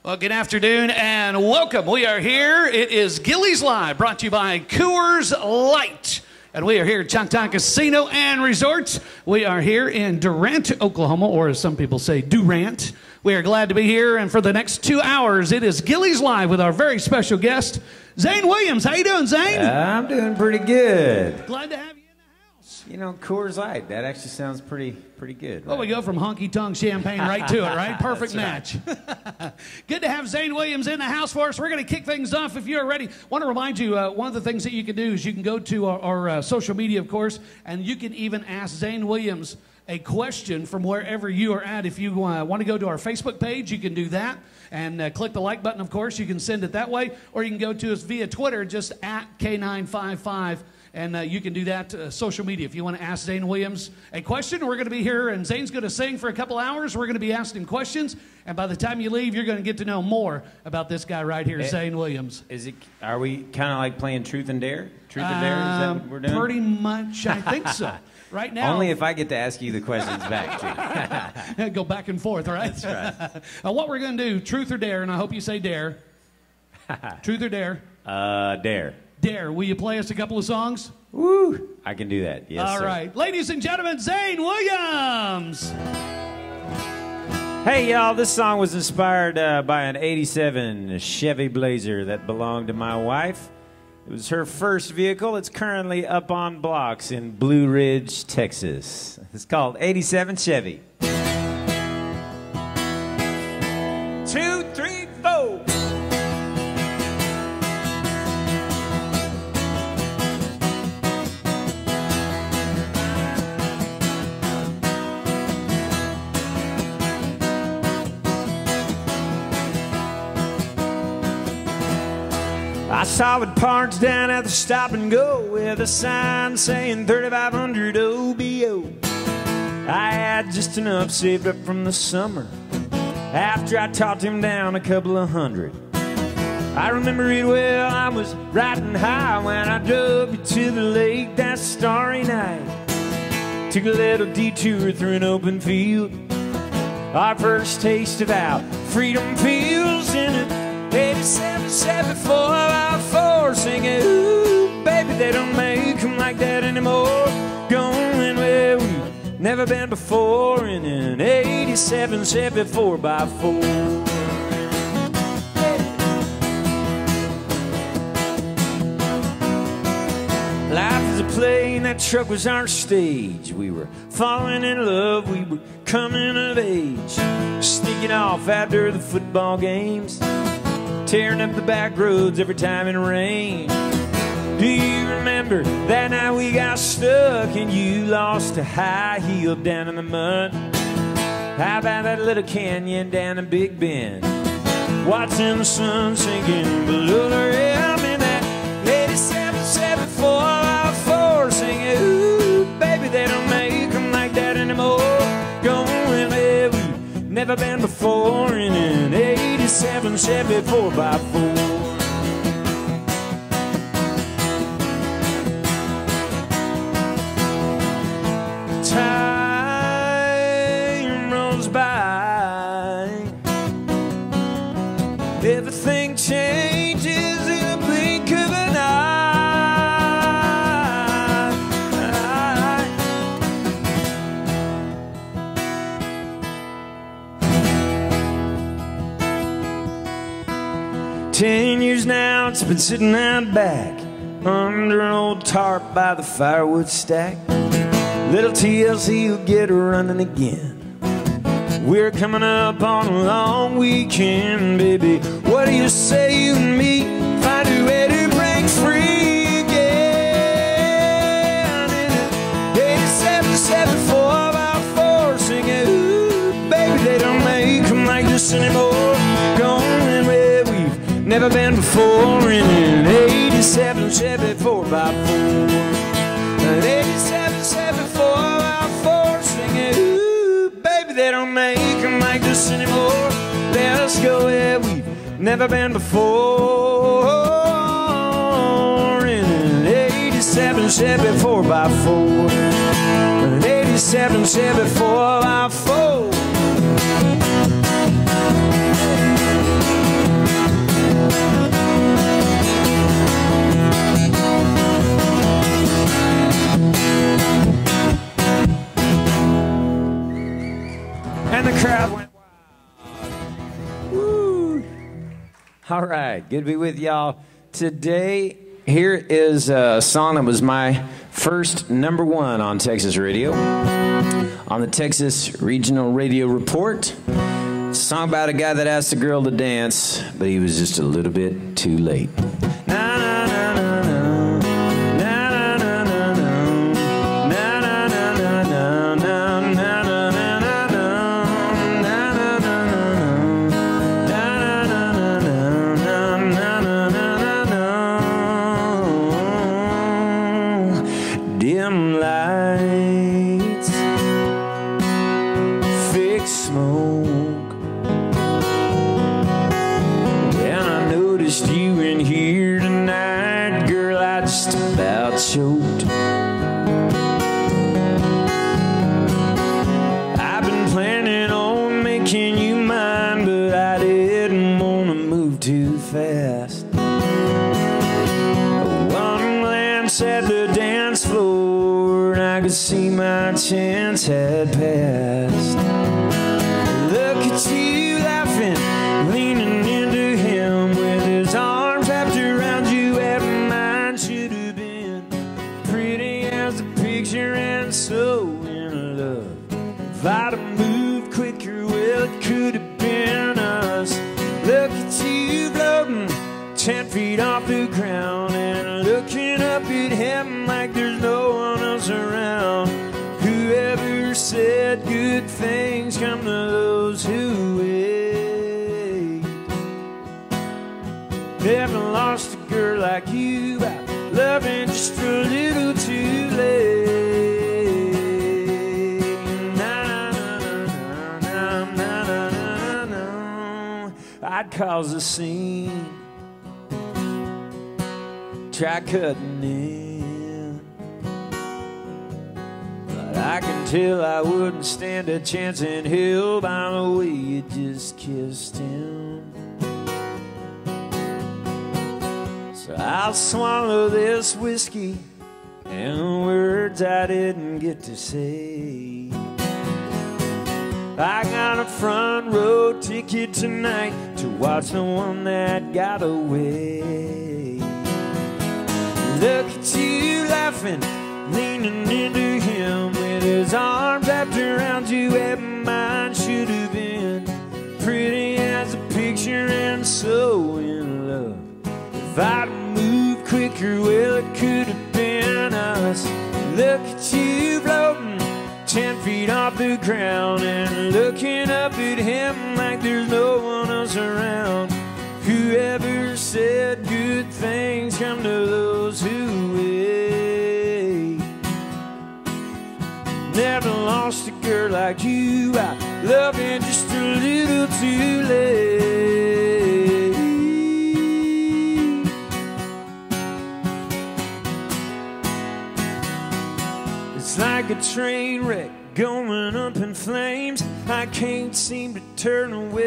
Well, good afternoon and welcome. We are here. It is Gilley's Live, brought to you by Coors Light. And we are here at Choctaw Casino and Resorts. We are here in Durant, Oklahoma, or as some people say, Durant. We are glad to be here, and for the next 2 hours, it is Gilley's Live with our very special guest, Zane Williams. How you doing, Zane? I'm doing pretty good. Glad to have you in the house. You know, Coors Light, that actually sounds pretty good. Well, right? we go from honky-tonk champagne right to it, right? Perfect match. Right. Good to have Zane Williams in the house for us. We're going to kick things off if you're ready. I want to remind you, one of the things that you can do is you can go to our social media, of course, and you can even ask Zane Williams a question from wherever you are at. If you want to go to our Facebook page, you can do that. And click the like button, of course. You can send it that way. Or you can go to us via Twitter, just at K955. And you can do that social media. If you want to ask Zane Williams a question, we're going to be here, and Zane's going to sing for a couple hours. We're going to be asking questions. And by the time you leave, you're going to get to know more about this guy right here, Zane Williams. Are we kind of like playing Truth and Dare? Truth and Dare? Is that what we're doing? Pretty much, I think so. Right now. Only if I get to ask you the questions back, too. Go back and forth, right? That's right. What we're going to do, Truth or Dare, and I hope you say Dare. Truth or Dare? Dare. Dare. Will you play us a couple of songs? Woo! I can do that. Yes, All sir. right. Ladies and gentlemen, Zane Williams. Hey, y'all, this song was inspired by an 87 Chevy Blazer that belonged to my wife. It was her first vehicle. It's currently up on blocks in Blue Ridge, Texas. It's called 87 Chevy. 2, 3, 4. I saw it parked down at the stop and go with a sign saying 3500 OBO. I had just enough saved up from the summer after I talked him down a couple of hundred. I remember it well, I was riding high when I drove you to the lake that starry night. Took a little detour through an open field. Our first taste of out freedom feels in it. 87, 74, 4, singing, ooh, baby, they don't make them like that anymore. Going where we've never been before in an 87, 74 by 4. Life is a play and that truck was our stage. We were falling in love, we were coming of age. Sneaking off after the football games, tearing up the back roads every time it rained. Do you remember that night we got stuck and you lost a high heel down in the mud? How about that little canyon down in Big Bend, watching the sun sinking below the rim in that 87, 74, 4, singing, ooh, baby, they don't make them like that anymore. Going where we've never been before in an 87 Chevy 4x4. Time rolls by, everything changes in a blink of an eye. 10 years now, it's been sitting out back under an old tarp by the firewood stack. Little TLC will get running again. We're coming up on a long weekend, baby. What do you say, you and me, find a way to break free again? In an 87, 74 by 4, singing, ooh, baby, they don't make them like this anymore. Going where we've never been before in an 87 Chevy 4x4. An 87 Chevy 4x4, singing, ooh, baby, they don't make them like this anymore. Let's go where we've never been before in an 87 Chevy 4x4. An 87 Chevy 4x4. and the crowd went wild. Woo! All right, good to be with y'all today. Here is a song that was my first #1 on Texas radio, on the Texas Regional Radio Report. A song about a guy that asked a girl to dance, but he was just a little bit too late. Na, na, na, na, na. Na, na, na, na, na. Na, na, na, na, na, na, na, na, na, na. Na, na, na, na, na. Na, na, na, na, na, na, na, na. Dim lights, fake smoke. When I noticed you in here tonight, girl, I just about choked. I've been planning on making you mine, but I didn't want to move too fast. One glance at the dance floor, and I could see my chance had passed. Look at you laughing, leaning into him with his arms wrapped around you, and mine should have been pretty as a picture and so in love. If I'd have moved quicker, well, it could have been us. Look at you floating 10 feet off the ground and looking up at heaven like there's no one else around. Whoever said good things come to those who wait. Never lost a girl like you by loving just a little too late. Na, na, na, na, na, na, na, na. I'd cause a scene, try cutting in, but I can tell I wouldn't stand a chance in hell by the way you just kissed him. So I'll swallow this whiskey and words I didn't get to say. I got a front row ticket tonight to watch the one that got away. Look at you laughing, leaning into him with his arms wrapped around you, and mine should have been pretty as a picture and so in love. If I'd moved quicker, well, it could have been us. Look at you floating 10 feet off the ground and looking up at him like there's no one else around. Whoever said good things come to those who wait. Never lost a girl like you by loving just a little too late. It's like a train wreck going up in flames. I can't seem to turn away.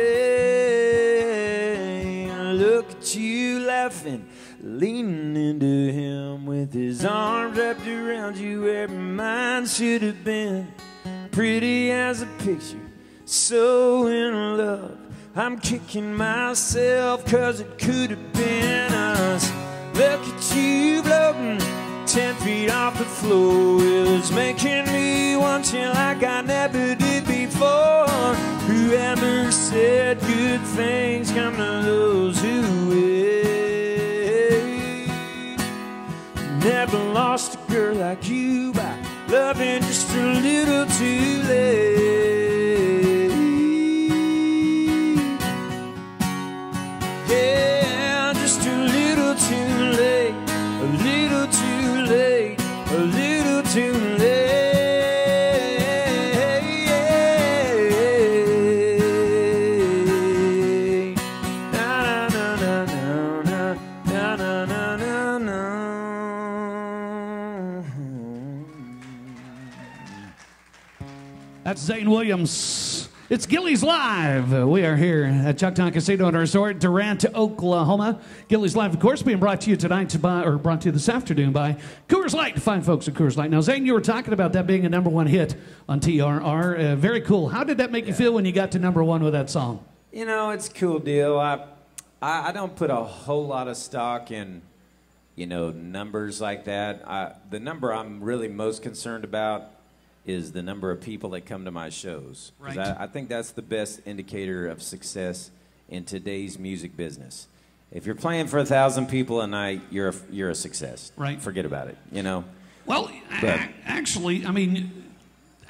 Look at you laughing, leaning into him with his arms wrapped around you, where mine should have been pretty as a picture, so in love. I'm kicking myself 'cause it could have been us. Look at you floating 10 feet off the floor. It's making me want you like I never did before. Whoever said good things come to those who wait. Never lost a girl like you by loving just a little too late. Yeah, just a little too late. A little too late, a little too late. Na na na na na na na na na. That's Zane Williams It's Gilley's Live. We are here at Choctaw Casino and Resort, Durant, Oklahoma. Gilley's Live, of course, being brought to you brought to you this afternoon by Coors Light, the fine folks at Coors Light. Now, Zane, you were talking about that being a #1 hit on TRR. Very cool. How did that make you feel when you got to #1 with that song? You know, it's a cool deal. I don't put a whole lot of stock in, you know, numbers like that. The number I'm really most concerned about is the number of people that come to my shows. Right. I think that's the best indicator of success in today's music business. If you're playing for 1,000 people a night, you're a success. Right. Forget about it, you know? Well, actually, I mean,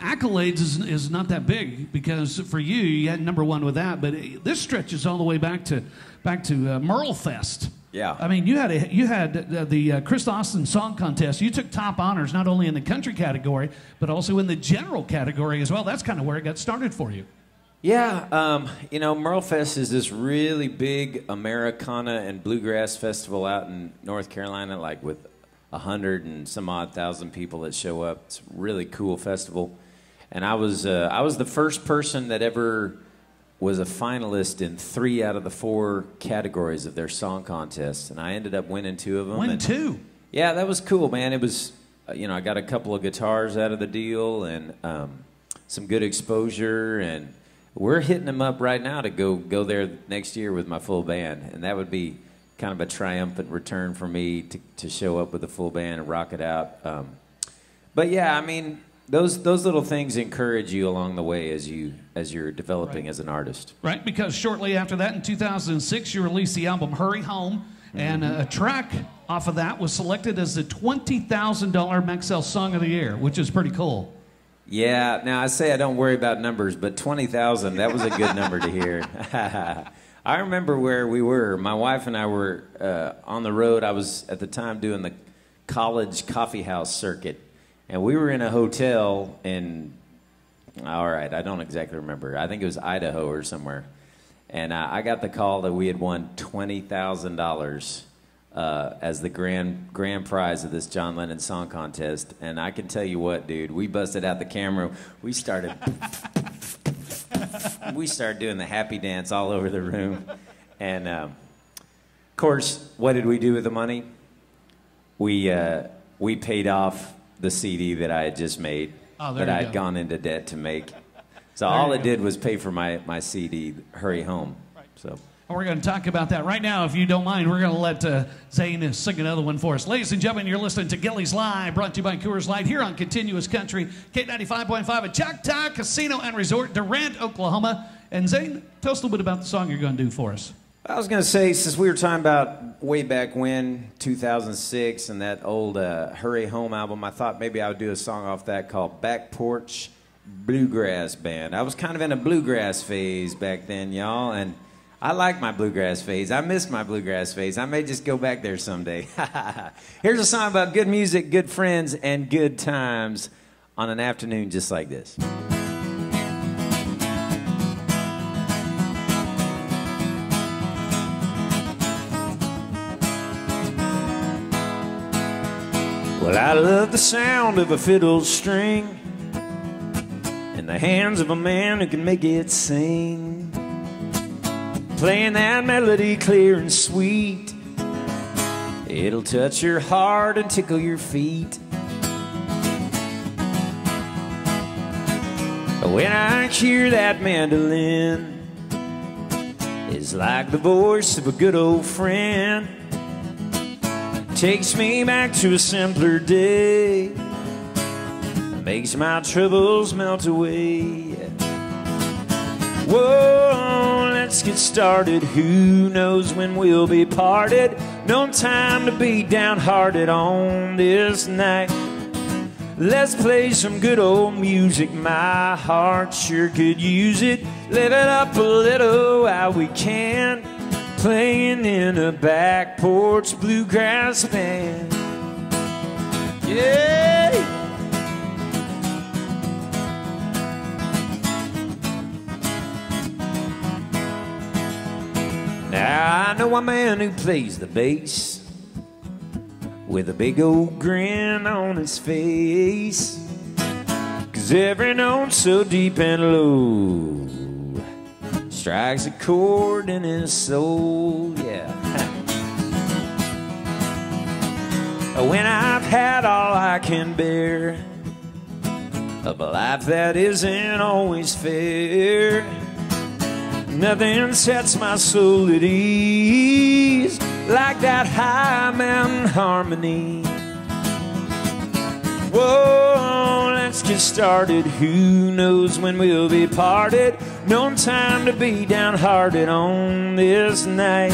accolades is not that big because for you, you had #1 with that, but this stretches all the way back to Merlefest. Yeah. I mean, you had the Chris Austin Song Contest. You took top honors not only in the country category, but also in the general category as well. That's kind of where it got started for you. Yeah, you know, Merlefest is this really big Americana and bluegrass festival out in North Carolina, like with 100 and some odd thousand people that show up. It's a really cool festival. And I was the first person that ever was a finalist in 3 out of the 4 categories of their song contest, and I ended up winning 2 of them. Win 2? Yeah, that was cool, man. It was, you know, I got a couple of guitars out of the deal and some good exposure, and we're hitting them up right now to go there next year with my full band, and that would be kind of a triumphant return for me to show up with a full band and rock it out. But yeah, I mean, those little things encourage you along the way as you're developing as an artist. Right, because shortly after that, in 2006, you released the album Hurry Home, and a track off of that was selected as the $20,000 Maxell Song of the Year, which is pretty cool. Yeah, now I say I don't worry about numbers, but 20,000, that was a good number to hear. I remember where we were. My wife and I were on the road. I was at the time doing the college coffee house circuit. And we were in a hotel in, all right, I don't exactly remember. I think it was Idaho or somewhere. And I got the call that we had won $20,000 as the grand prize of this John Lennon Song Contest. And I can tell you what, dude, we busted out the camera. We started doing the happy dance all over the room. And, of course, what did we do with the money? We paid off the CD that I had just made, that I had gone into debt to make. So all it did was pay for my CD, Hurry Home. Right. So. And we're going to talk about that right now. If you don't mind, we're going to let Zane sing another one for us. Ladies and gentlemen, you're listening to Gilley's Live, brought to you by Coors Light, here on Continuous Country, K95.5 at Choctaw Casino and Resort, Durant, Oklahoma. And Zane, tell us a little bit about the song you're going to do for us. I was going to say, since we were talking about way back when, 2006, and that old Hurry Home album, I thought maybe I would do a song off that called Back Porch Bluegrass Band. I was kind of in a bluegrass phase back then, y'all, and I like my bluegrass phase. I miss my bluegrass phase. I may just go back there someday. Here's a song about good music, good friends, and good times on an afternoon just like this. Well, I love the sound of a fiddle string in the hands of a man who can make it sing, playing that melody clear and sweet. It'll touch your heart and tickle your feet. When I hear that mandolin, it's like the voice of a good old friend. Takes me back to a simpler day, makes my troubles melt away. Whoa, let's get started. Who knows when we'll be parted? No time to be downhearted on this night. Let's play some good old music. My heart sure could use it. Live it up a little while we can. Playing in a back porch bluegrass band. Yeah! Now I know a man who plays the bass with a big old grin on his face, 'cause every note's so deep and low, strikes a chord in his soul, yeah. When I've had all I can bear of a life that isn't always fair, nothing sets my soul at ease like that high mountain harmony. Whoa, let's get started. Who knows when we'll be parted? No time to be downhearted on this night.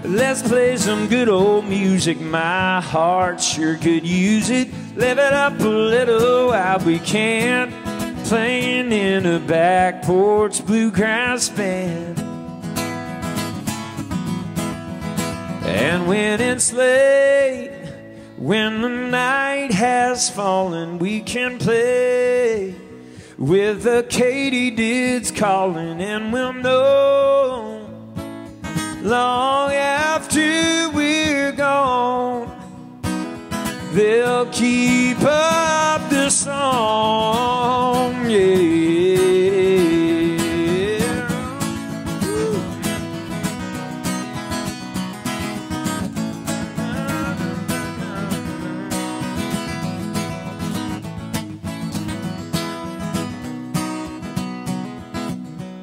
Let's play some good old music. My heart sure could use it. Live it up a little while we can. Playing in a back porch bluegrass band. And when it's late, when the night has fallen, we can play with the katydids calling, and we'll know long after we're gone, they'll keep up the song, yeah.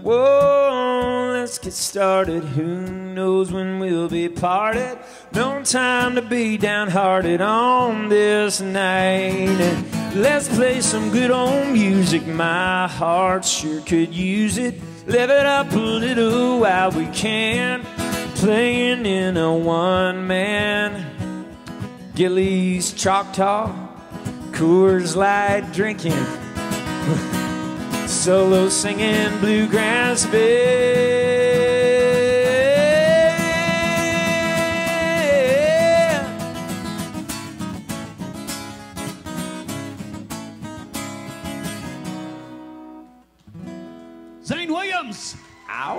Whoa, let's get started. Who knows when we'll be parted? No time to be downhearted on this night. Let's play some good old music. My heart sure could use it. Live it up a little while we can. Playing in a one-man Gilley's Choctaw, Coors Light drinking, solo singing bluegrass band. Zane Williams. Ow.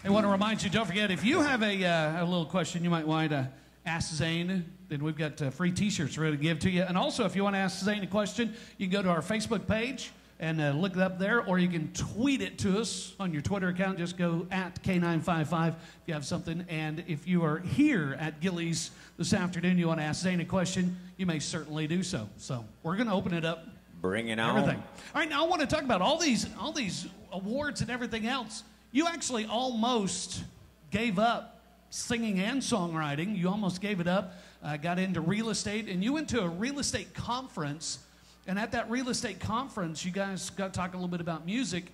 I want to remind you, don't forget, if you have a little question you might want to ask Zane, then we've got free t-shirts ready to give to you. And also, if you want to ask Zane a question, you can go to our Facebook page and look it up there, or you can tweet it to us on your Twitter account. Just go at K955 if you have something. And if you are here at Gilley's this afternoon, you want to ask Zane a question, you may certainly do so. So we're going to open it up. Bring it on. Everything. All right, now I want to talk about all these awards and everything else. You actually almost gave up singing and songwriting. You almost gave it up, got into real estate, and you went to a real estate conference. And at that real estate conference, you guys got to talk a little bit about music.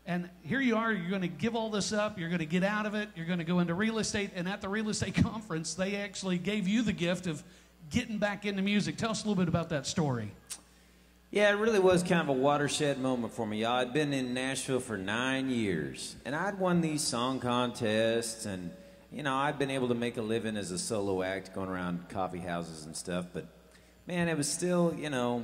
And here you are, you're going to give all this up, you're going to get out of it, you're going to go into real estate. And at the real estate conference, they actually gave you the gift of getting back into music. Tell us a little bit about that story. Yeah, it really was kind of a watershed moment for me, y'all. I'd been in Nashville for 9 years, and I'd won these song contests, and, you know, I'd been able to make a living as a solo act going around coffee houses and stuff, but, man, it was still, you know,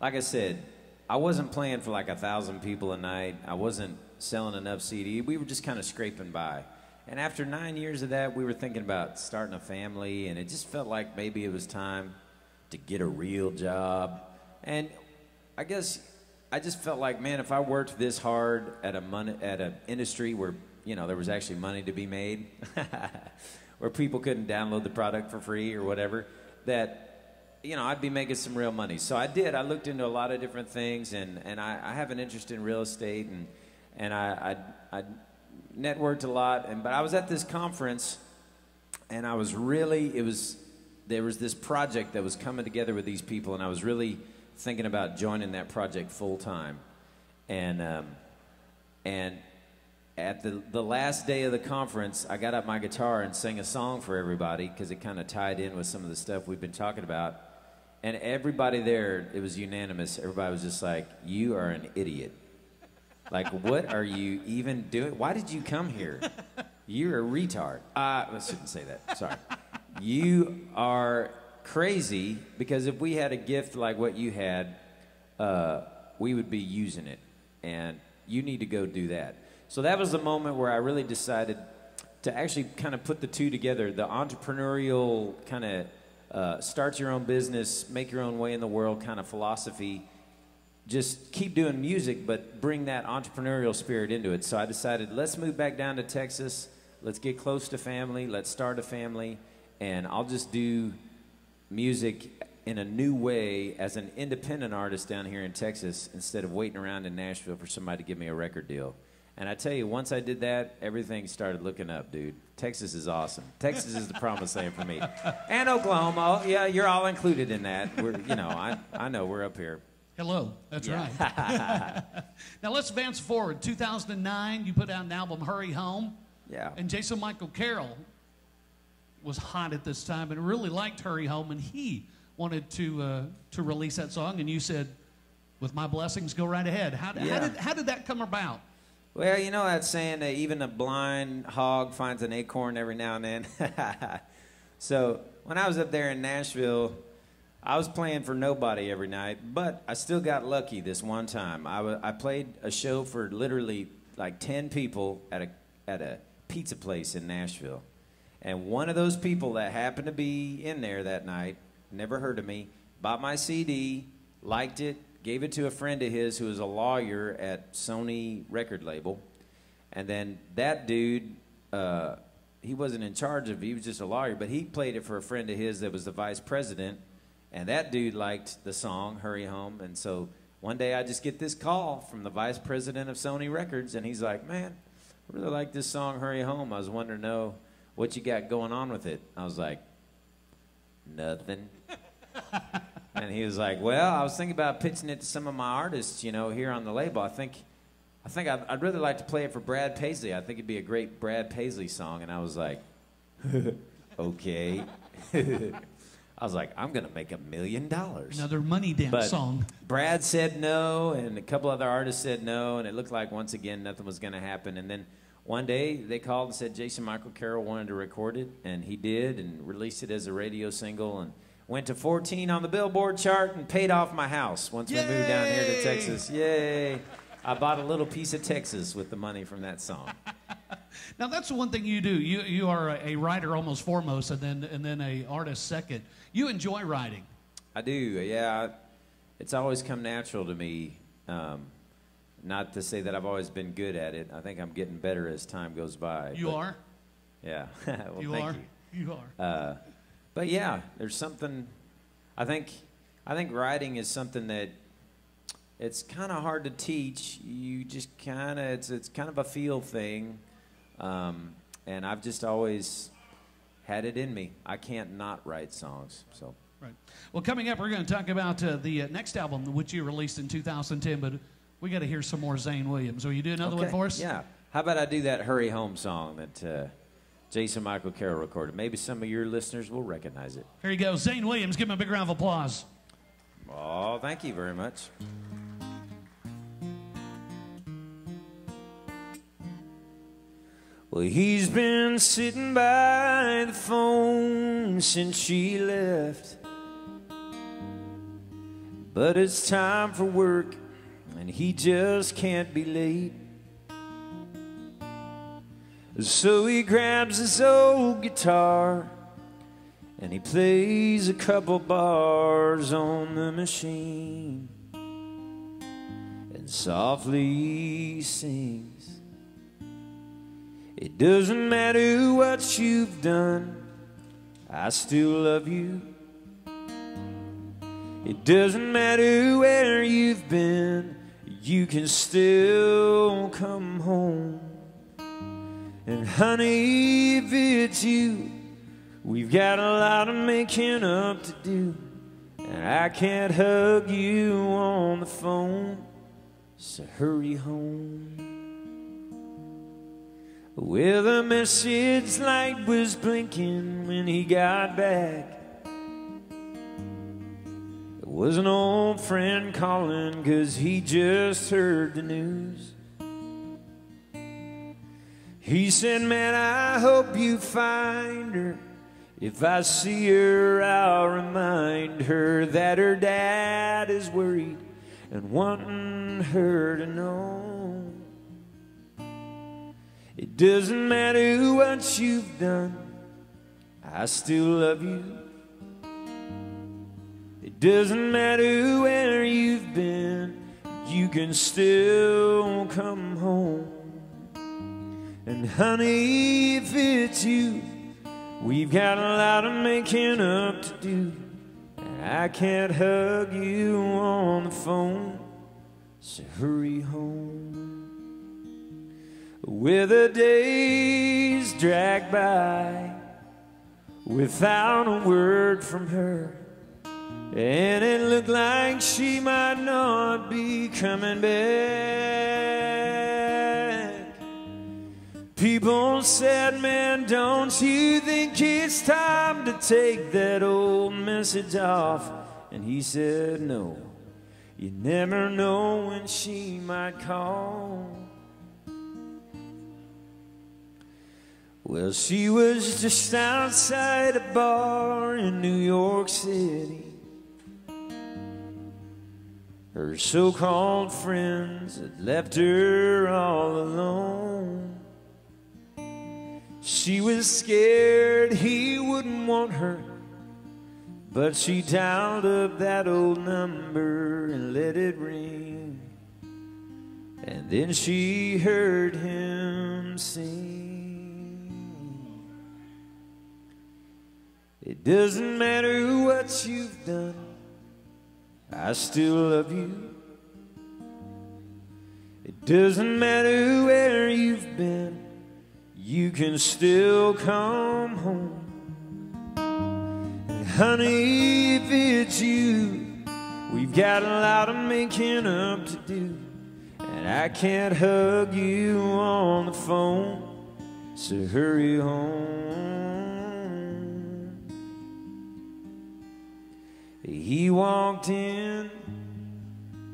like I said, I wasn't playing for like 1,000 people a night. I wasn't selling enough CD. We were just kind of scraping by. And after 9 years of that, we were thinking about starting a family, and it just felt like maybe it was time to get a real job. And I guess I just felt like, man, if I worked this hard at an industry where, you know, there was actually money to be made, where people couldn't download the product for free or whatever, that, you know, I'd be making some real money. So I did. I looked into a lot of different things, and I have an interest in real estate, and I networked a lot. But I was at this conference, and I was really, there was this project that was coming together with these people, and I was really thinking about joining that project full time. And at the last day of the conference, I got up my guitar and sang a song for everybody because it kind of tied in with some of the stuff we've been talking about. And everybody there, it was unanimous. Everybody was just like, "You are an idiot. Like, what are you even doing? Why did you come here? You're a retard." I shouldn't say that. Sorry. You are crazy, because if we had a gift like what you had, we would be using it, and you need to go do that. So that was the moment where I really decided to actually kind of put the two together, the entrepreneurial kind of start your own business, make your own way in the world kind of philosophy, just keep doing music, but bring that entrepreneurial spirit into it. So I decided, let's move back down to Texas. Let's get close to family. Let's start a family. And I'll just do music in a new way as an independent artist down here in Texas instead of waiting around in Nashville for somebody to give me a record deal. And I tell you, once I did that, everything started looking up, dude. Texas is awesome. Texas is the promised land for me. And Oklahoma. Yeah, you're all included in that. I know we're up here. Hello, that's right. Now let's advance forward. 2009, you put out an album, Hurry Home. Yeah. And Jason Michael Carroll was hot at this time and really liked Hurry Home, and he wanted to release that song, and you said, with my blessings, go right ahead. How did that come about? Well, you know that saying that even a blind hog finds an acorn every now and then? So when I was up there in Nashville, I was playing for nobody every night, but I still got lucky this one time. I played a show for literally like 10 people at a pizza place in Nashville. And one of those people that happened to be in there that night, never heard of me, bought my CD, liked it, gave it to a friend of his who was a lawyer at Sony record label. And then that dude, he wasn't in charge of it, he was just a lawyer, but he played it for a friend of his that was the vice president. And that dude liked the song, Hurry Home. And so one day I just get this call from the vice president of Sony Records, and he's like, man, I really like this song, Hurry Home. I was wanting to know what you got going on with it. I was like, nothing. And he was like, well, I was thinking about pitching it to some of my artists, here on the label. I think I'd really like to play it for Brad Paisley. I think it'd be a great Brad Paisley song. And I was like, okay. I was like, I'm going to make $1 million. Another money dance song. Brad said no, and a couple other artists said no, and it looked like, once again, nothing was going to happen. And then one day, they called and said Jason Michael Carroll wanted to record it, and he did, and released it as a radio single, and went to 14 on the Billboard chart and paid off my house once we moved down here to Texas. Yay! I bought a little piece of Texas with the money from that song. Now that's the one thing you do. You are a writer almost foremost, and then a artist second. You enjoy writing. I do. Yeah, it's always come natural to me. Not to say that I've always been good at it. I think I'm getting better as time goes by. You are. Yeah. Well, you thank are. you. You are. But yeah, there's something. I think writing is something that it's kind of hard to teach. You just kind of it's kind of a feel thing, and I've just always had it in me. I can't not write songs. So. Right. Well, coming up, we're going to talk about the next album, which you released in 2010. But we got to hear some more Zane Williams. Will you do another one for us? Yeah. How about I do that Hurry Home song that Jason Michael Carroll recorded? Maybe some of your listeners will recognize it. Here you go. Zane Williams. Give him a big round of applause. Oh, thank you very much. Well, he's been sitting by the phone since she left, but it's time for work and he just can't be late. So he grabs his old guitar and he plays a couple bars on the machine and softly sings. It doesn't matter what you've done, I still love you. It doesn't matter where you've been, you can still come home. And honey, if it's you, we've got a lot of making up to do, and I can't hug you on the phone, so hurry home. Well, the message light was blinking when he got back. It was an old friend calling 'cause he just heard the news. He said, man, I hope you find her. If I see her, I'll remind her that her dad is worried and wanting her to know. It doesn't matter what you've done, I still love you. It doesn't matter where you've been, you can still come home. And honey, if it's you, we've got a lot of making up to do. And I can't hug you on the phone, so hurry home. Where the days drag by without a word from her, and it looked like she might not be coming back. People said, man, don't you think it's time to take that old message off? And he said, no, you never know when she might call. Well, she was just outside a bar in New York City. Her so-called friends had left her all alone. She was scared he wouldn't want her, but she dialed up that old number and let it ring. And then she heard him sing. It doesn't matter what you've done, I still love you. It doesn't matter where you've been, you can still come home. And honey, if it's you, we've got a lot of making up to do. And I can't hug you on the phone, so hurry home. He walked in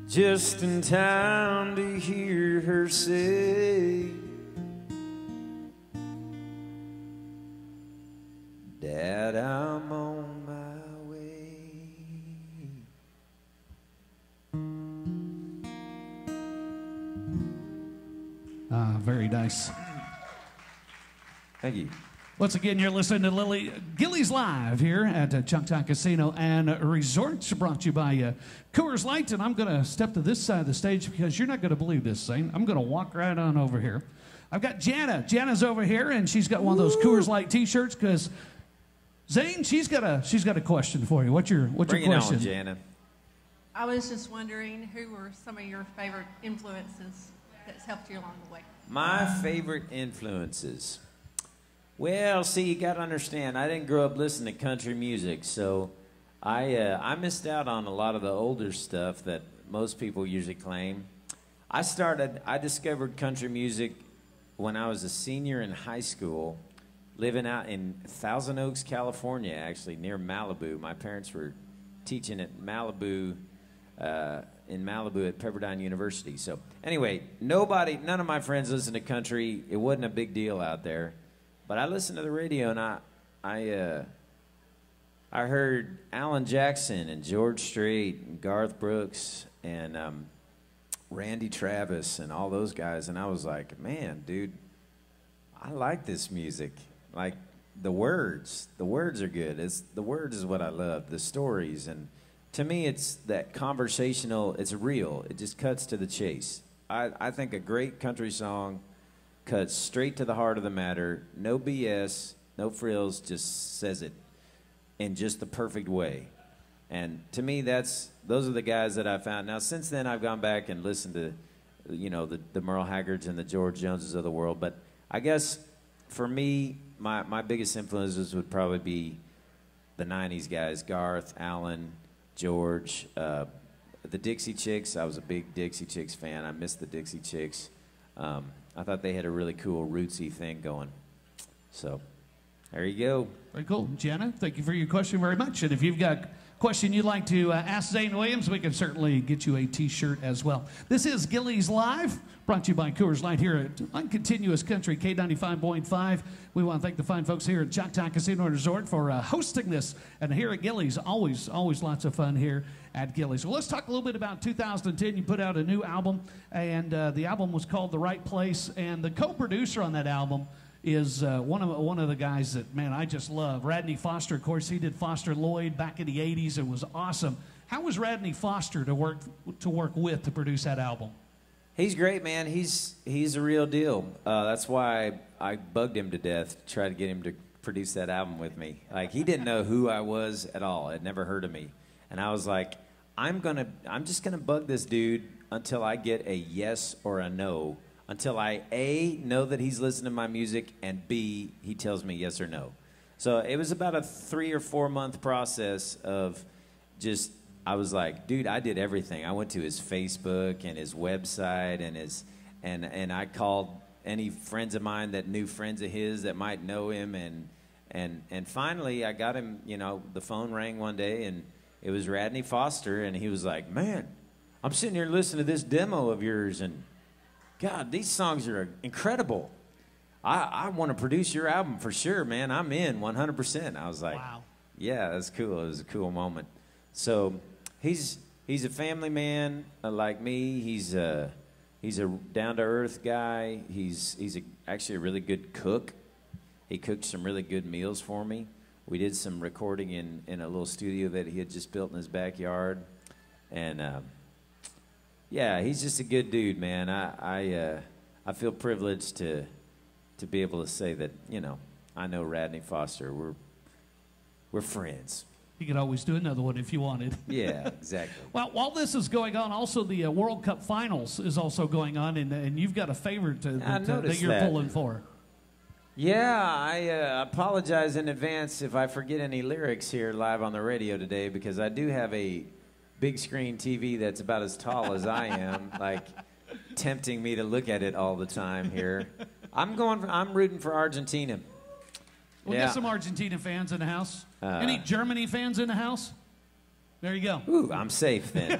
just in time to hear her say, Dad, I'm on my way. Very nice. Thank you. Once again, you're listening to Gilley's Live here at Choctaw Casino and Resorts, brought to you by Coors Light. And I'm going to step to this side of the stage because you're not going to believe this, Zane. I'm going to walk right on over here. I've got Jana. Jana's over here, and she's got one of those Coors Light T-shirts because Zane, she's got a question for you. What's your Bring question? It on, Jana. I was just wondering, who were some of your favorite influences that's helped you along the way? My favorite influences. Well, see, you got to understand, I didn't grow up listening to country music, so I missed out on a lot of the older stuff that most people usually claim. I discovered country music when I was a senior in high school, living out in Thousand Oaks, California, actually, near Malibu. My parents were teaching at Malibu, in Malibu at Pepperdine University. So anyway, none of my friends listened to country. It wasn't a big deal out there. But I listened to the radio, and I heard Alan Jackson and George Strait and Garth Brooks and Randy Travis and all those guys, and I was like, man, dude, I like this music. Like the words are good. The words is what I love, the stories, and to me, it's that conversational. It's real. It just cuts to the chase. I think a great country song cuts straight to the heart of the matter. No BS, no frills, just says it in just the perfect way. And to me, those are the guys that I found. Now, since then, I've gone back and listened to, the Merle Haggards and the George Joneses of the world. But I guess for me, my biggest influences would probably be the 90s guys, Garth, Alan, George, the Dixie Chicks. I was a big Dixie Chicks fan. I missed the Dixie Chicks. I thought they had a really cool rootsy thing going. So there you go. Very cool. Jana, thank you for your question very much. And if you've got a question you'd like to ask Zane Williams, we can certainly get you a T-shirt as well. This is Gilley's Live, brought to you by Coors Light here at Uncontinuous Country, K95.5. We want to thank the fine folks here at Choctaw Casino and Resort for hosting this. And here at Gilley's, always lots of fun here at Gilley's. Well, let's talk a little bit about 2010. You put out a new album, and the album was called The Right Place. And the co-producer on that album is one of the guys that, man, I just love. Radney Foster, of course, he did Foster Lloyd back in the 80s. It was awesome. How was Radney Foster to work with to produce that album? He's great, man. He's a real deal. That's why I bugged him to death to try to get him to produce that album with me. Like, he didn't know who I was at all. Had never heard of me. And I was like, I'm just gonna bug this dude until I get a yes or a no. Until I, A, know that he's listening to my music, and B, he tells me yes or no. So it was about a 3 or 4 month process of just, I was like, dude, I did everything. I went to his Facebook and his website and I called any friends of mine that knew friends of his that might know him, and finally I got him, you know, the phone rang one day and it was Radney Foster, and he was like, man, I'm sitting here listening to this demo of yours, and God, these songs are incredible. I want to produce your album for sure, man. I'm in 100%. I was like, wow. Yeah, that's cool. It was a cool moment. So he's a family man like me. He's a down-to-earth guy. He's actually a really good cook. He cooked some really good meals for me. We did some recording in a little studio that he had just built in his backyard, and yeah, he's just a good dude, man. I feel privileged to be able to say that, you know, I know Radney Foster. We're friends. You could always do another one if you wanted. Yeah, exactly. Well, while this is going on, also the World Cup Finals is also going on, and you've got a favorite that you're pulling for. Yeah, I apologize in advance if I forget any lyrics here live on the radio today, because I do have a big screen TV that's about as tall as I am, like tempting me to look at it all the time here. I'm rooting for Argentina. We'll get some Argentina fans in the house. Any Germany fans in the house? There you go. Ooh, I'm safe then.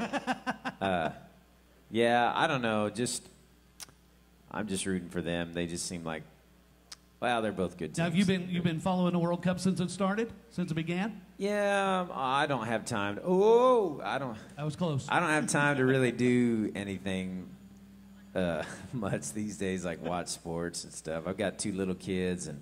Yeah, I don't know. I'm just rooting for them. They just seem like, well, they're both good teams. Now, have you been following the World Cup since it started? Since it began? Yeah, I don't have time. That was close. I don't have time to really do anything much these days, like watch sports and stuff. I've got 2 little kids, and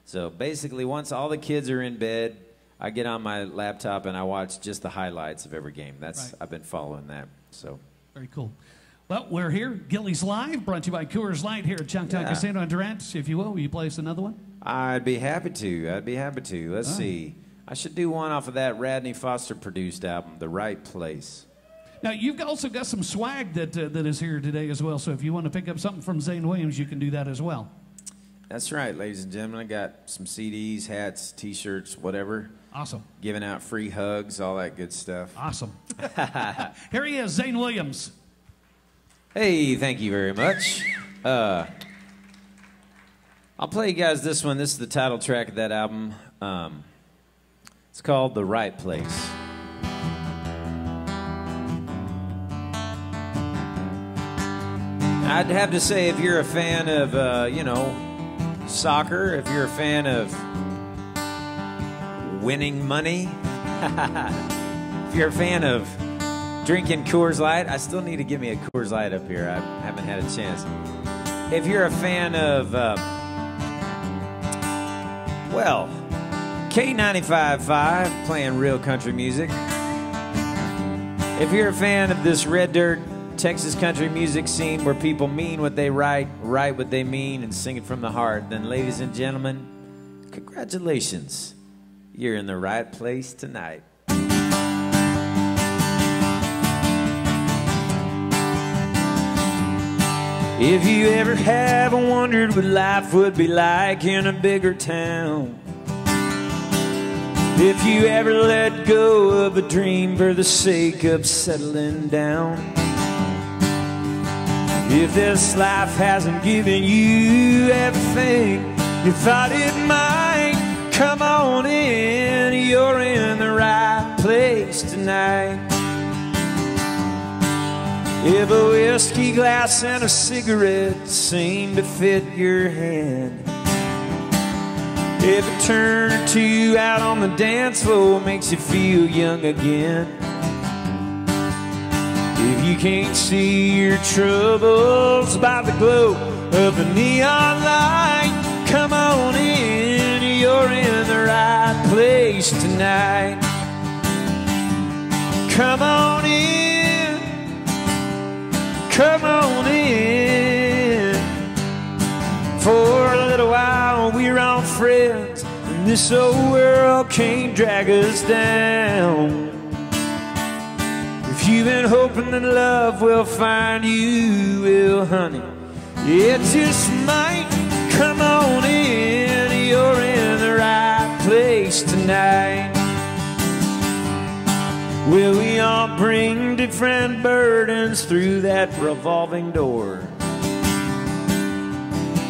so basically once all the kids are in bed, I get on my laptop and I watch just the highlights of every game. I've been following that. So very cool. Well, we're here. Gilley's Live, brought to you by Coors Light here at Choctaw Casino and Durant. If you will you play us another one? I'd be happy to. Let's see. I should do one off of that Radney Foster produced album, The Right Place. Now, you've also got some swag that is here today as well, so if you want to pick up something from Zane Williams, you can do that as well. That's right, ladies and gentlemen. I got some CDs, hats, T-shirts, whatever. Awesome. Giving out free hugs, all that good stuff. Awesome. Here he is, Zane Williams. Hey, thank you very much. I'll play you guys this one. This is the title track of that album. It's called The Right Place. I'd have to say, if you're a fan of, soccer, if you're a fan of winning money, if you're a fan of drinking Coors Light, I still need to give me a Coors Light up here. I haven't had a chance. If you're a fan of, K95.5, playing real country music. If you're a fan of this red dirt Texas country music scene where people mean what they write what they mean, and sing it from the heart, then ladies and gentlemen, congratulations. You're in the right place tonight. If you ever have wondered what life would be like in a bigger town, if you ever let go of a dream for the sake of settling down, if this life hasn't given you everything you thought it might, come on in, you're in the right place tonight. If a whiskey glass and a cigarette seem to fit your hand, if a turn or two out on the dance floor makes you feel young again, if you can't see your troubles by the glow of the neon light, come on in, you're in the right place tonight. Come on in, come on in. For a little while we're all friends, and this old world can't drag us down. If you've been hoping that love will find you, well, honey, it just might. Come on in, you're in the right place tonight. Well, we all bring different burdens through that revolving door.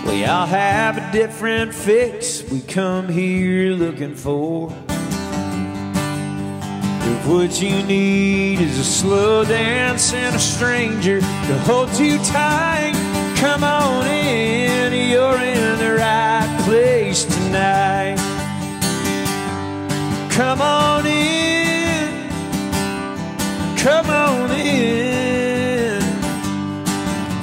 We all have a different fix we come here looking for. If what you need is a slow dance and a stranger to hold you tight, come on in, you're in the right place tonight. Come on in, come on in.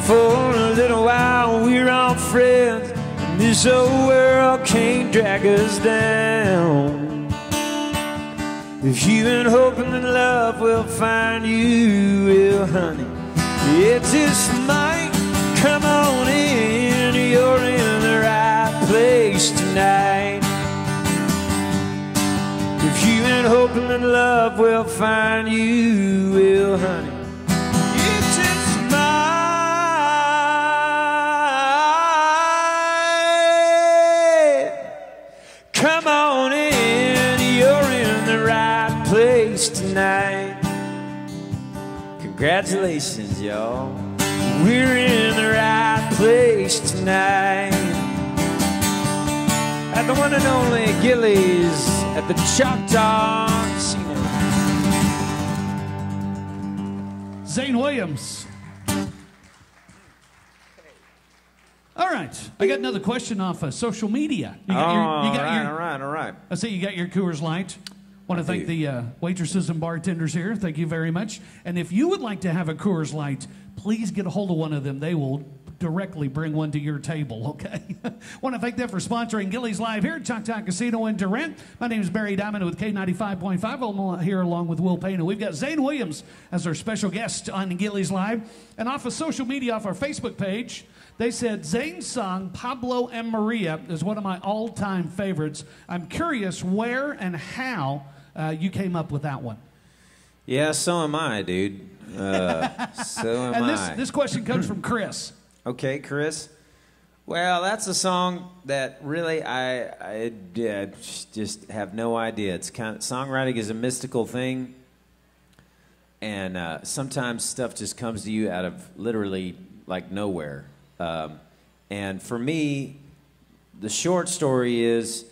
For a little while we're all friends, and this old world can't drag us down. If you've been hoping that love will find you, well, honey, it just might. Come on in, you're in the right place tonight. If you've been hoping that love will find you, well, honey, it just might. Come on in, you're in the right place tonight. Congratulations, y'all. We're in the right place tonight. At the one and only Gilley's at the Choctaw Casino. Zane Williams. All right, I got another question off of social media. All right. I see you got your Coors Light. Want to thank the waitresses and bartenders here. Thank you very much. And if you would like to have a Coors Light, please get a hold of one of them. They will directly bring one to your table, okay? Want to thank them for sponsoring Gilley's Live here at Choctaw Casino in Durant. My name is Barry Diamond with K95.5. I'm here along with Will Payne. And we've got Zane Williams as our special guest on Gilley's Live. And off of social media, off our Facebook page, they said Zane's song, Pablo and Maria, is one of my all-time favorites. I'm curious where and how you came up with that one. Yeah, so am I, dude. So am I. And this question comes from Chris. Okay, Chris. Well, that's a song that really I just have no idea. It's kind of, songwriting is a mystical thing, and sometimes stuff just comes to you out of literally like nowhere. And for me, the short story is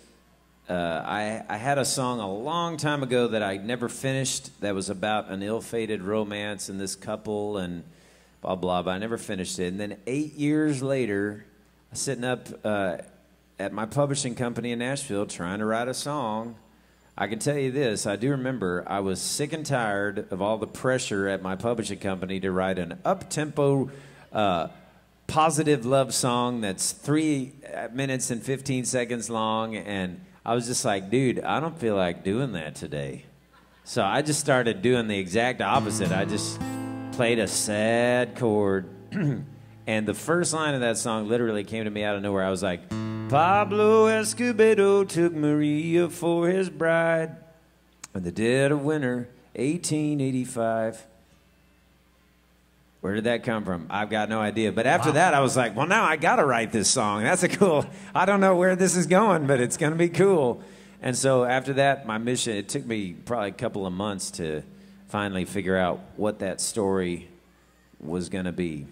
I had a song a long time ago that I never finished that was about an ill-fated romance and this couple and blah, blah, but I never finished it. And then 8 years later, I was sitting up at my publishing company in Nashville trying to write a song. I can tell you this, I do remember I was sick and tired of all the pressure at my publishing company to write an up-tempo positive love song that's 3 minutes and 15 seconds long, and I was just like, dude, I don't feel like doing that today. So I just started doing the exact opposite. I just played a sad chord, and the first line of that song literally came to me out of nowhere. I was like, Pablo Escobedo took Maria for his bride in the dead of winter, 1885. Where did that come from? I've got no idea. But after that, I was like, well, now I got to write this song. That's a cool, I don't know where this is going, but it's going to be cool. And so after that, my mission, it took me probably a couple of months to finally figure out what that story was going to be.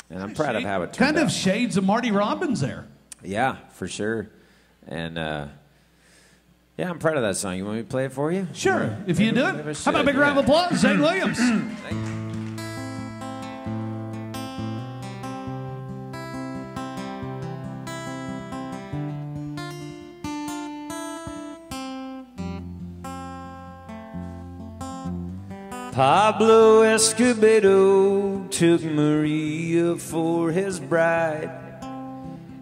And I'm proud of how it turned out. Kind of shades of Marty Robbins there. Yeah, for sure. And, yeah, I'm proud of that song. You want me to play it for you? Sure, if you do it. How about a big round of applause, Zane Williams? Thank you. Pablo Escobedo took Maria for his bride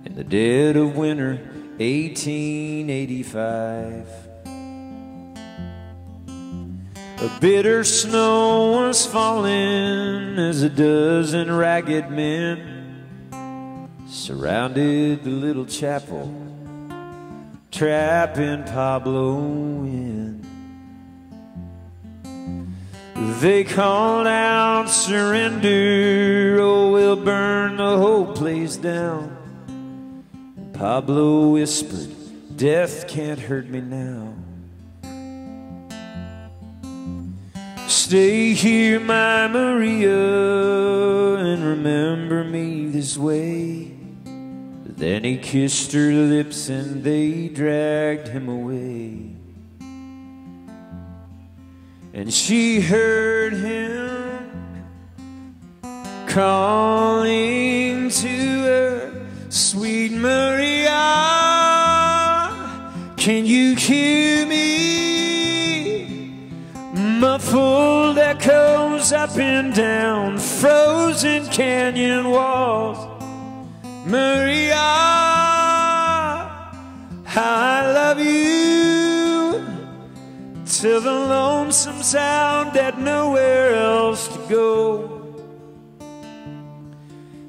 in the dead of winter, 1885. A bitter snow was falling as a dozen ragged men surrounded the little chapel, trapping Pablo in. They called out, surrender, or we'll burn the whole place down. And Pablo whispered, death can't hurt me now. Stay here, my Maria, and remember me this way. Then he kissed her lips and they dragged him away. And she heard him calling to her, sweet Maria, can you hear me? Muffled echoes up and down frozen canyon walls. Maria, I love you, till the lonesome sound had nowhere else to go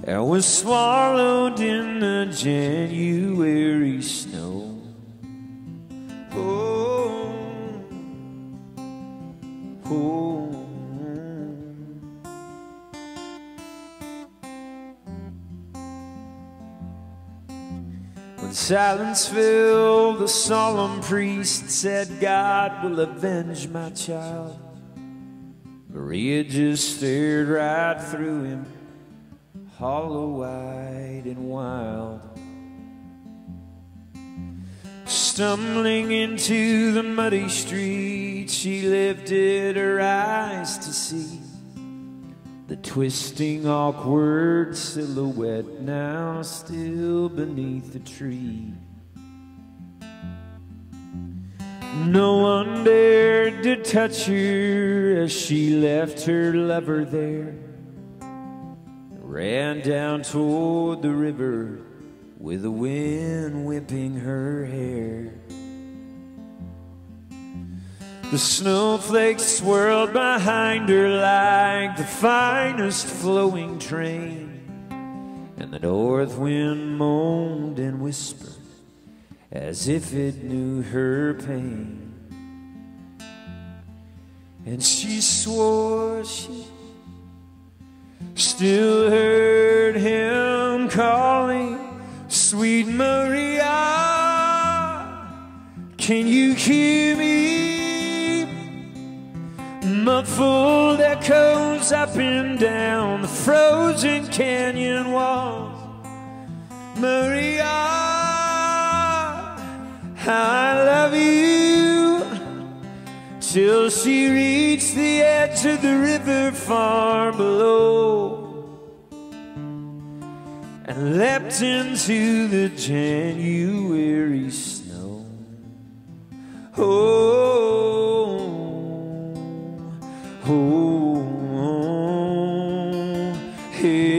and was swallowed in the January snow. Oh, oh. When silence filled, the solemn priest said, God will avenge my child. Maria just stared right through him, hollow-eyed and wild. Stumbling into the muddy street, she lifted her eyes to see the twisting, awkward silhouette now still beneath the tree. No one dared to touch her as she left her lover there, ran down toward the river with the wind whipping her hair. The snowflakes swirled behind her like the finest flowing train, and the north wind moaned and whispered as if it knew her pain. And she swore she still heard him calling, sweet Maria, can you hear me? Muffled echoes up and down the frozen canyon walls. Maria, I love you, till she reached the edge of the river far below and leapt into the January snow. Oh, oh, oh, hey.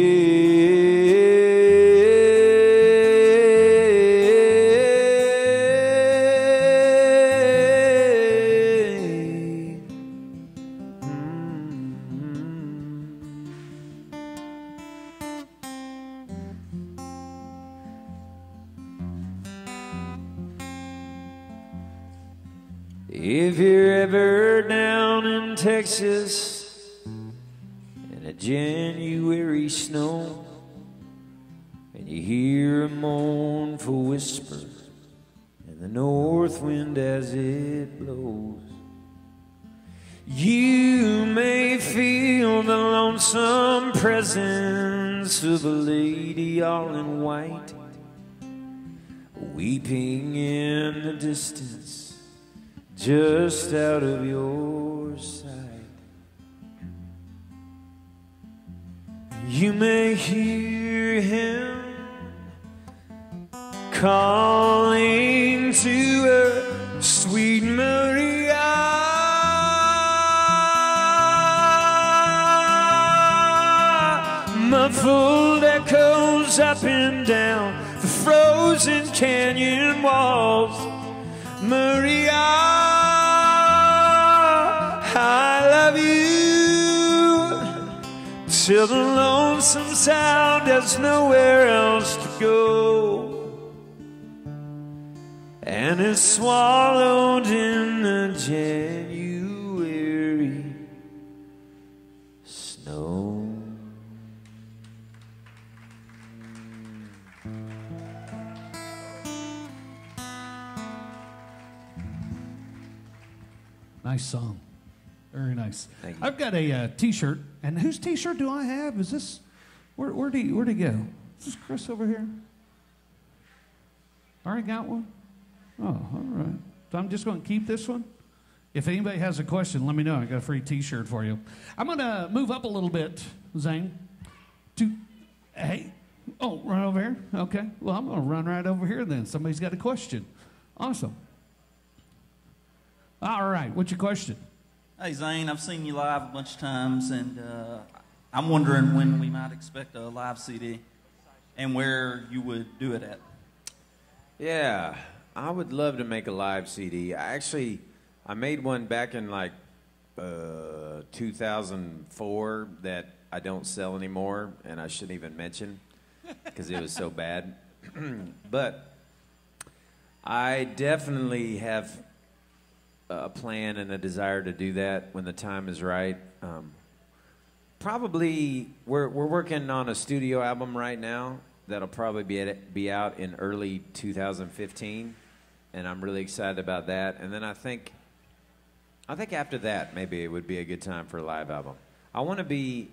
If you're ever down in Texas in a January snow and you hear a mournful whisper in the north wind as it blows, you may feel the lonesome presence of a lady all in white, weeping in the distance just out of your sight. You may hear him calling to her, sweet Maria, muffled echoes up and down the frozen canyon walls. Maria, I till the lonesome sound has nowhere else to go, and is swallowed in the January snow. Nice song. Very nice. Thank you. I've got a T-shirt, and whose T-shirt do I have? Is this where'd he go? Is this Chris over here? Already got one. Oh, all right. So I'm just going to keep this one. If anybody has a question, let me know. I got a free T-shirt for you. I'm going to move up a little bit, Zane. Hey, oh, run over here. Okay. Well, I'm going to run right over here then. Somebody's got a question. Awesome. All right. What's your question? Hey, Zane, I've seen you live a bunch of times, and I'm wondering when we might expect a live CD and where you would do it at. Yeah, I would love to make a live CD. I made one back in like 2004 that I don't sell anymore, and I shouldn't even mention because it was so bad. But I definitely have a plan and a desire to do that when the time is right. Probably we're working on a studio album right now that'll probably be out in early 2015, and I'm really excited about that. And then I think after that maybe it would be a good time for a live album. I want to be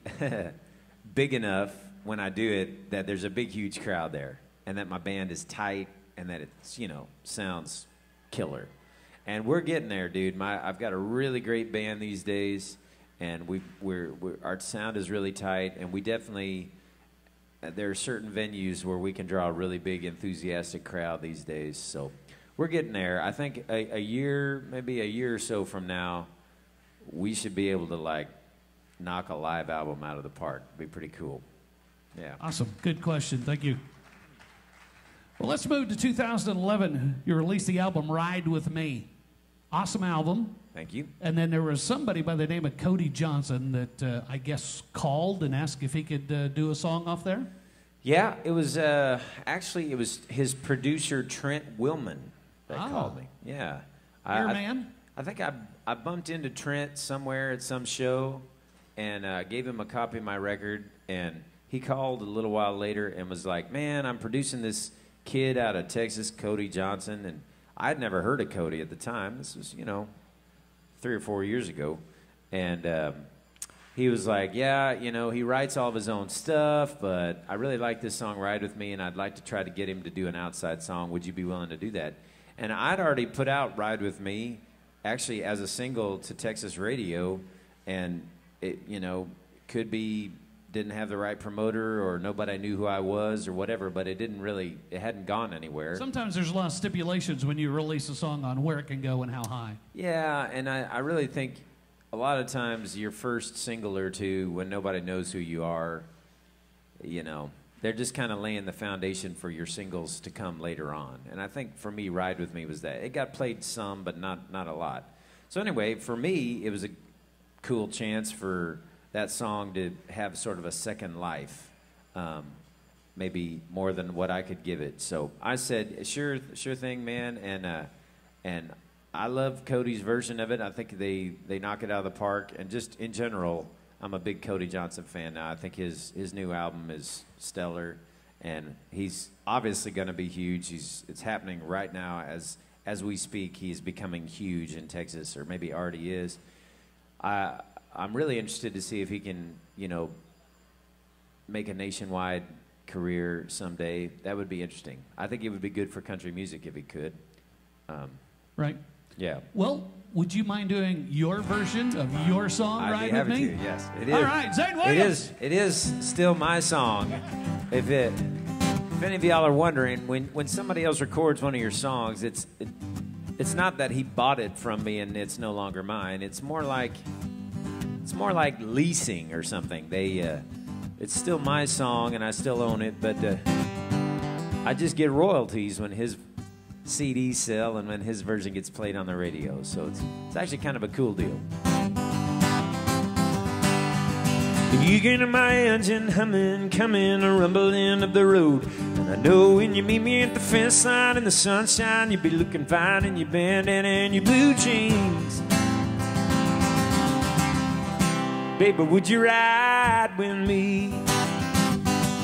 big enough when I do it that there's a big huge crowd there, and that my band is tight, and that it's sounds killer. And we're getting there, dude. I've got a really great band these days, and our sound is really tight, and we definitely, there are certain venues where we can draw a really big, enthusiastic crowd these days. So we're getting there. I think maybe a year or so from now, we should be able to like knock a live album out of the park. It'd be pretty cool. Yeah. Awesome. Good question. Thank you. Well, let's move to 2011. You released the album Ride With Me. Awesome album. Thank you. And then there was somebody by the name of Cody Johnson that I guess called and asked if he could do a song off there. Yeah, it was actually it was his producer Trent Willman that called me. Yeah. Your man? I think I bumped into Trent somewhere at some show and gave him a copy of my record, and he called a little while later and was like, "Man, I'm producing this kid out of Texas, Cody Johnson," and I'd never heard of Cody at the time. This was, 3 or 4 years ago. And he was like, yeah, he writes all of his own stuff, but I really like this song, Ride With Me, and I'd like to try to get him to do an outside song. Would you be willing to do that? And I'd already put out Ride With Me, actually as a single to Texas radio, and it, could be didn't have the right promoter or nobody knew who I was or whatever, but it hadn't gone anywhere. Sometimes there's a lot of stipulations when you release a song on where it can go and how high. Yeah, and I really think a lot of times your first single or two, when nobody knows who you are, they're just kind of laying the foundation for your singles to come later on. And I think for me, Ride With Me was that. It got played some, but not a lot. So anyway, for me, it was a cool chance for that song to have sort of a second life, maybe more than what I could give it. So I said, sure thing, man, and I love Cody's version of it. I think they knock it out of the park, and just in general, I'm a big Cody Johnson fan now. I think his new album is stellar, and he's obviously going to be huge. It's happening right now as we speak. He's becoming huge in Texas, or maybe already is. I'm really interested to see if he can, make a nationwide career someday. That would be interesting. I think it would be good for country music if he could. Right. Yeah. Well, would you mind doing your version of your song, Ride With Me? Yes, it is. All right, Zane Williams. It is still my song. If any of y'all are wondering, when somebody else records one of your songs, it's not that he bought it from me and it's no longer mine. It's more like leasing or something. It's still my song and I still own it, but I just get royalties when his CDs sell and when his version gets played on the radio. So it's actually kind of a cool deal. You get in my engine humming, coming, rumbling up the road. And I know when you meet me at the fence line in the sunshine, you'll be looking fine in your bandana and your blue jeans. Baby, would you ride with me?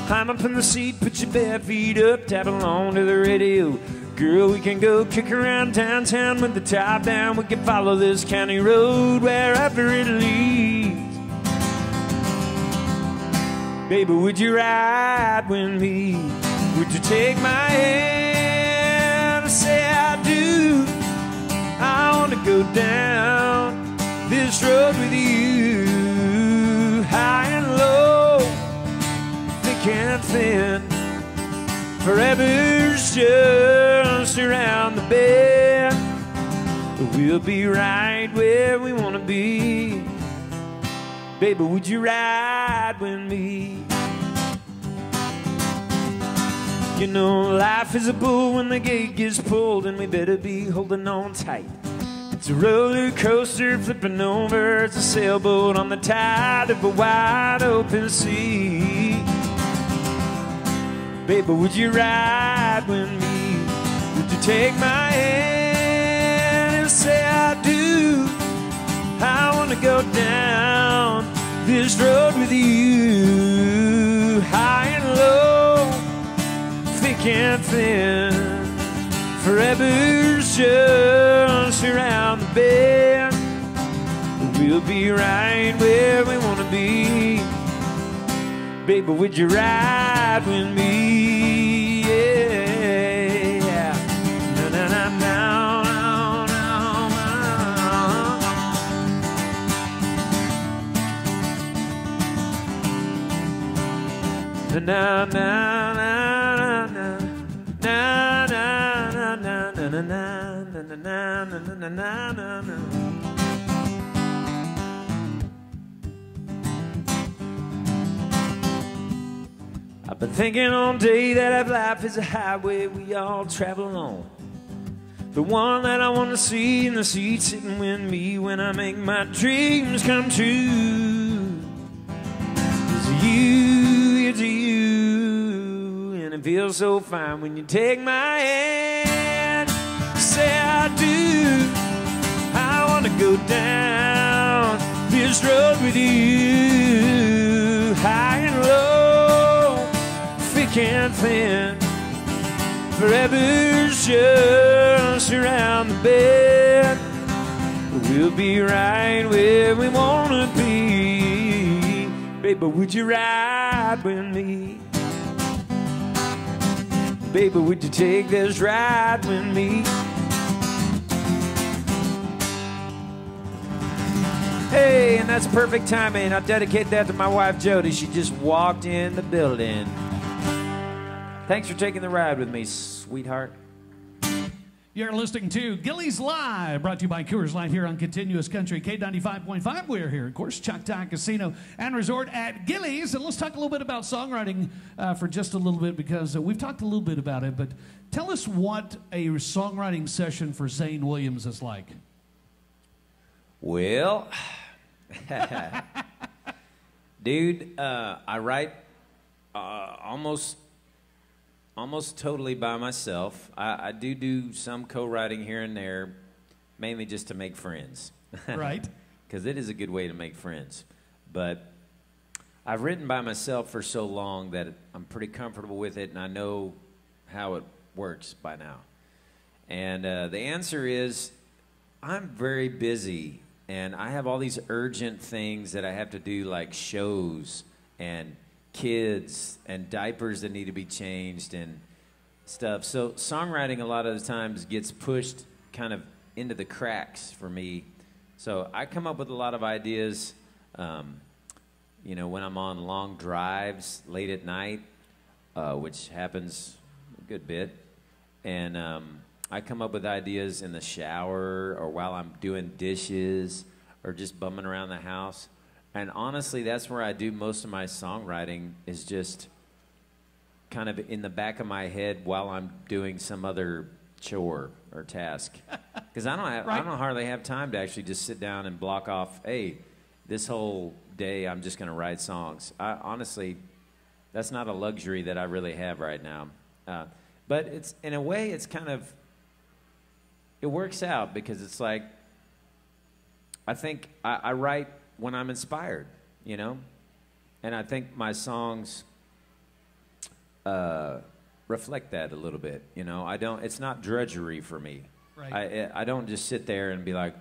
Climb up in the seat, put your bare feet up, tap along to the radio. Girl, we can go kick around downtown with the top down. We can follow this county road wherever it leads. Baby, would you ride with me? Would you take my hand and say I do? I want to go down this road with you, high and low, thick and thin, forever's just around the bend. We'll be right where we want to be. Baby, would you ride with me? You know, life is a bull when the gate gets pulled, and we better be holding on tight. It's a roller coaster flipping over, it's a sailboat on the tide of a wide open sea. Baby, would you ride with me? Would you take my hand and say I do? I want to go down this road with you, high and low, thick and thin, forever's just around the bend. We'll be right where we want to be. Baby, would you ride with me? Yeah. Na na na na na na na na na. I've been thinking all day that life is a highway we all travel on. The one that I want to see in the seat sitting with me when I make my dreams come true. It's you, and it feels so fine when you take my hand. Say I do, I want to go down this road with you, high and low, thick and thin, forever's just around the bend. We'll be right where we want to be. Baby, would you ride with me? Baby, would you take this ride with me? Hey, and that's perfect timing. I'll dedicate that to my wife, Jody. She just walked in the building. Thanks for taking the ride with me, sweetheart. You're listening to Gilley's Live, brought to you by Coors Light here on Continuous Country K95.5. We're here, of course, Choctaw Casino and Resort at Gilley's. And let's talk a little bit about songwriting for just a little bit, because we've talked a little bit about it. But tell us what a songwriting session for Zane Williams is like. Well, dude, I write almost totally by myself. I do some co-writing here and there, mainly just to make friends. Right. Because it is a good way to make friends. But I've written by myself for so long that I'm pretty comfortable with it, and I know how it works by now. And the answer is, I'm very busy, and I have all these urgent things that I have to do, like shows and kids and diapers that need to be changed and stuff. So songwriting a lot of the times gets pushed kind of into the cracks for me. So I come up with a lot of ideas, you know, when I'm on long drives late at night, which happens a good bit. And I come up with ideas in the shower or while I'm doing dishes or just bumming around the house. And honestly, that's where I do most of my songwriting, is just kind of in the back of my head while I'm doing some other chore or task. Because I don't hardly have time to actually just sit down and block off, hey, this whole day I'm just going to write songs. Honestly, that's not a luxury that I really have right now. But it's, in a way, it's kind of, it works out because it's like, I think I write when I'm inspired, you know? And I think my songs reflect that a little bit, you know? It's not drudgery for me. Right. I don't just sit there and be like,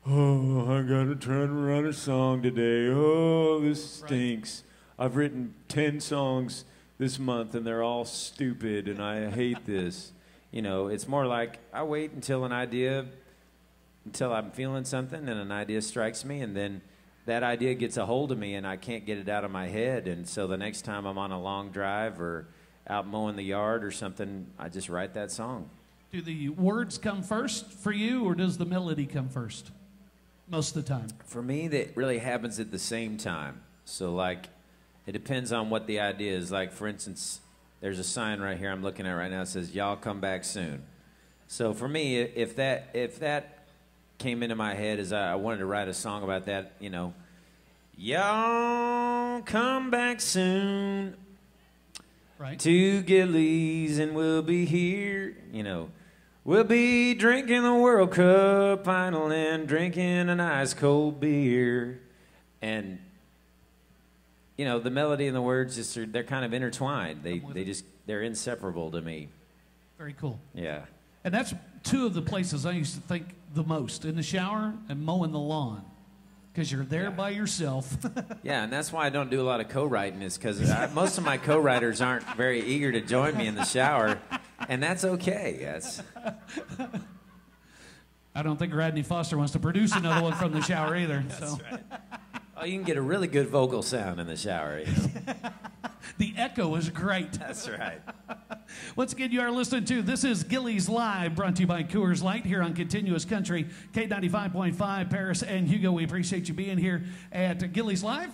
oh, I gotta try to write a song today. Oh, this stinks. Right. I've written 10 songs this month and they're all stupid and I hate this. You know, it's more like I wait until I'm feeling something and an idea strikes me, and then that idea gets a hold of me and I can't get it out of my head. And so the next time I'm on a long drive or out mowing the yard or something, I just write that song. Do the words come first for you, or does the melody come first most of the time? For me, that really happens at the same time. So, like, it depends on what the idea is. Like, for instance, there's a sign right here I'm looking at right now that says, y'all come back soon. So for me, if that came into my head as I wanted to write a song about that, you know, y'all come back soon, right, to Gilley's and we'll be here, you know, we'll be drinking the World Cup final and drinking an ice cold beer. And you know, the melody and the words they're kind of intertwined. They're inseparable to me. Very cool. Yeah. And that's two of the places I used to think the most, in the shower and mowing the lawn, because you're there by yourself. Yeah, and that's why I don't do a lot of co-writing, is because most of my co-writers aren't very eager to join me in the shower, and that's okay. Yes. I don't think Radney Foster wants to produce another one from the shower either. That's so. Right. Oh, you can get a really good vocal sound in the shower. You know? The echo is great. That's right. Once again, you are listening to This is Gilley's Live, brought to you by Coors Light here on Continuous Country, K95.5, Paris and Hugo. We appreciate you being here at Gilley's Live.